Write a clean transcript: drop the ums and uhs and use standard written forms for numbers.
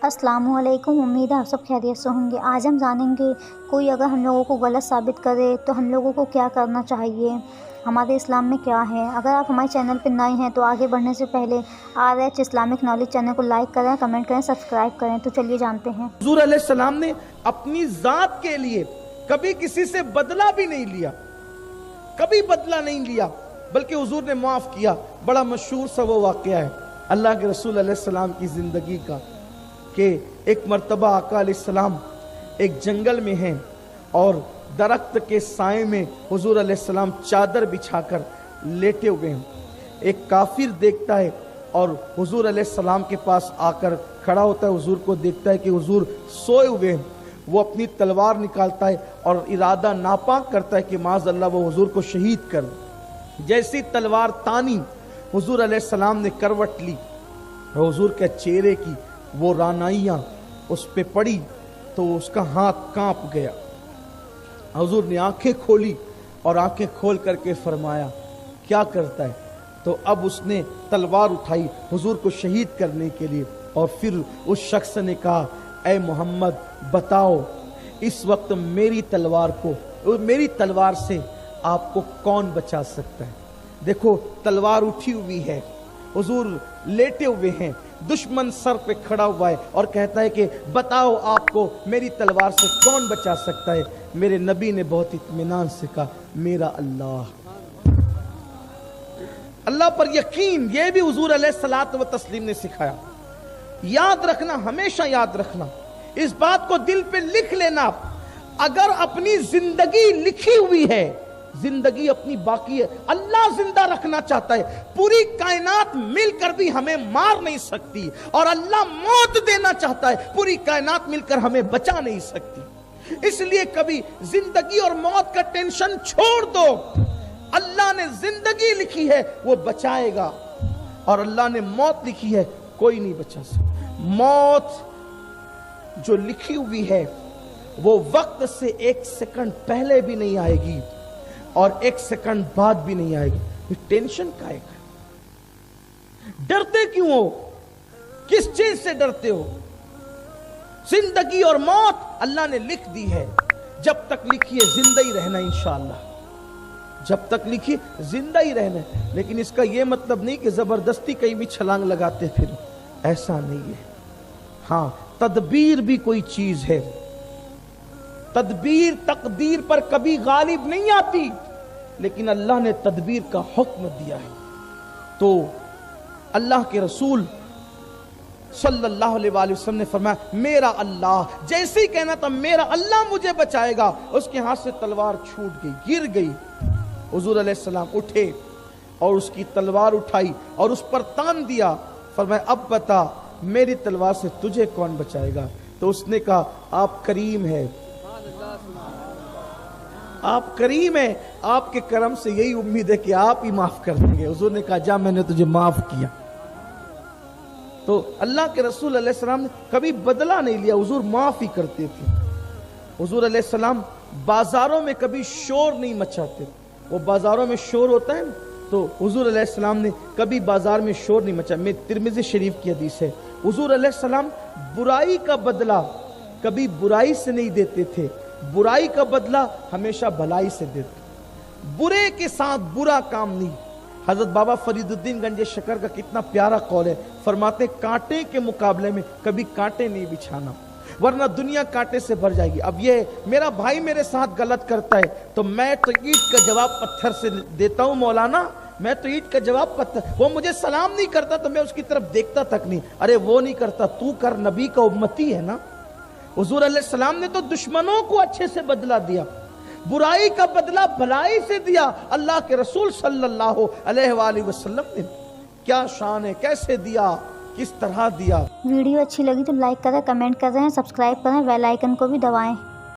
अस्सलामु अलैकुम। उम्मीद है आप सब खैरियत से होंगे। आज हम जानेंगे कोई अगर हम लोगों को गलत साबित करे तो हम लोगों को क्या करना चाहिए, हमारे इस्लाम में क्या है। अगर आप हमारे चैनल पर नए हैं तो आगे बढ़ने से पहले RH इस्लामिक नॉलेज चैनल को लाइक करें, कमेंट करें, सब्सक्राइब करें। तो चलिए जानते हैं। हुजूर अलैहिस्सलाम ने अपनी जात के लिए कभी किसी से बदला भी नहीं लिया, कभी बदला नहीं लिया, बल्कि हुजूर ने माफ किया। बड़ा मशहूर सा वो वाक़या है अल्लाह के रसूल अलैहिस्सलाम की जिंदगी का कि एक मर्तबा आका अलैहिस्सलाम एक जंगल में हैं और दरख्त के साए में हुजूर अलैहिस्सलाम चादर बिछाकर लेटे हुए हैं। एक काफिर देखता है और हुजूर अलैहिस्सलाम के पास आकर खड़ा होता है, हुजूर को देखता है कि हुजूर सोए हुए हैं। वो अपनी तलवार निकालता है और इरादा नापाक करता है कि माज़अल्लाह वो हुजूर को शहीद कर दे। जैसी तलवार तानी हुजूर अलैहिस्सलाम ने करवट ली, हुजूर के चेहरे की वो रानाइयाँ उस पे पड़ी तो उसका हाथ कांप गया। हुजूर ने आंखें खोली और आंखें खोल करके फरमाया क्या करता है। तो अब उसने तलवार उठाई हुजूर को शहीद करने के लिए और फिर उस शख्स ने कहा, ऐ मोहम्मद बताओ इस वक्त मेरी तलवार से आपको कौन बचा सकता है। देखो तलवार उठी हुई है, हुजूर लेटे हुए हैं, दुश्मन सर पे खड़ा हुआ है और कहता है कि बताओ आपको मेरी तलवार से कौन बचा सकता है। मेरे नबी ने बहुत इत्मीनान से कहा, मेरा अल्लाह। अल्लाह पर यकीन, ये भी हुजूर अलैहिस्सलातु व तस्लीम ने सिखाया। याद रखना, हमेशा याद रखना, इस बात को दिल पे लिख लेना। अगर अपनी जिंदगी लिखी हुई है, जिंदगी अपनी बाकी है, अल्लाह जिंदा रखना चाहता है, पूरी कायनात मिलकर भी हमें मार नहीं सकती, और अल्लाह मौत देना चाहता है, पूरी कायनात मिलकर हमें बचा नहीं सकती। इसलिए कभी जिंदगी और मौत का टेंशन छोड़ दो। अल्लाह ने जिंदगी लिखी है वो बचाएगा, और अल्लाह ने मौत लिखी है कोई नहीं बचा सकता। मौत जो लिखी हुई है वो वक्त से 1 सेकंड पहले भी नहीं आएगी और 1 सेकंड बाद भी नहीं आएगी। टेंशन का है, डरते क्यों हो, किस चीज से डरते हो। जिंदगी और मौत अल्लाह ने लिख दी है, जब तक लिखी है जिंदा ही रहना इंशाअल्लाह, जब तक लिखी जिंदा ही रहना है। लेकिन इसका यह मतलब नहीं कि जबरदस्ती कहीं भी छलांग लगाते फिर, ऐसा नहीं है। हाँ, तदबीर भी कोई चीज है, तदबीर तकदीर पर कभी गालिब नहीं आती, लेकिन अल्लाह ने तदबीर का हुक्म दिया है। तो अल्लाह के रसूल सल्लल्लाहु अलैहि वसल्लम ने फरमाया, मेरा अल्लाह। जैसे ही कहना था मेरा अल्लाह मुझे बचाएगा, उसके हाथ से तलवार छूट गई, गिर गई। हुजूर अलैहिस्सलाम उठे और उसकी तलवार उठाई और उस पर तान दिया। फरमाया, अब बता मेरी तलवार से तुझे कौन बचाएगा। तो उसने कहा, आप करीम है, आप करीम है, आपके करम से यही उम्मीद है कि आप ही माफ कर देंगे। हुजूर ने कहा, जा मैंने तुझे माफ किया। तो अल्लाह के रसूल अलैहिस्सलाम ने कभी बदला नहीं लिया, हुजूर माफ ही करते थे। हुजूर अलैहिस्सलाम बाजारों में कभी शोर नहीं मचाते। वो बाजारों में शोर होता है ना, तो हुजूर अलैहिस्सलाम ने कभी बाजार में शोर नहीं मचा। में तिरमिज़ी शरीफ की हदीस है, हुजूर अलैहिस्सलाम बुराई का बदला कभी बुराई से नहीं देते थे, बुराई का बदला हमेशा भलाई से देते। बुरे के साथ बुरा काम नहीं। हजरत बाबा फरीदुद्दीन गंजे शकर का कितना प्यारा कौल है, फरमाते कांटे के मुकाबले में कभी कांटे नहीं बिछाना, वरना दुनिया कांटे से भर जाएगी। अब ये मेरा भाई मेरे साथ गलत करता है तो मैं तो ईंट का जवाब पत्थर से देता हूं मौलाना, मैं तो ईंट का जवाब पत्थर। वो मुझे सलाम नहीं करता तो मैं उसकी तरफ देखता तक नहीं। अरे वो नहीं करता, तू कर, नबी का उम्मती है ना। हुजूर अलैहिस्सलाम ने तो दुश्मनों को अच्छे से बदला दिया, बुराई का बदला भलाई से दिया। अल्लाह के रसूल सल्लल्लाहु अलैहि वसल्लम ने क्या शान है, कैसे दिया, किस तरह दिया। वीडियो अच्छी लगी तो लाइक करें, कमेंट करें, सब्सक्राइब करें, बेल आइकन को भी दबाएं।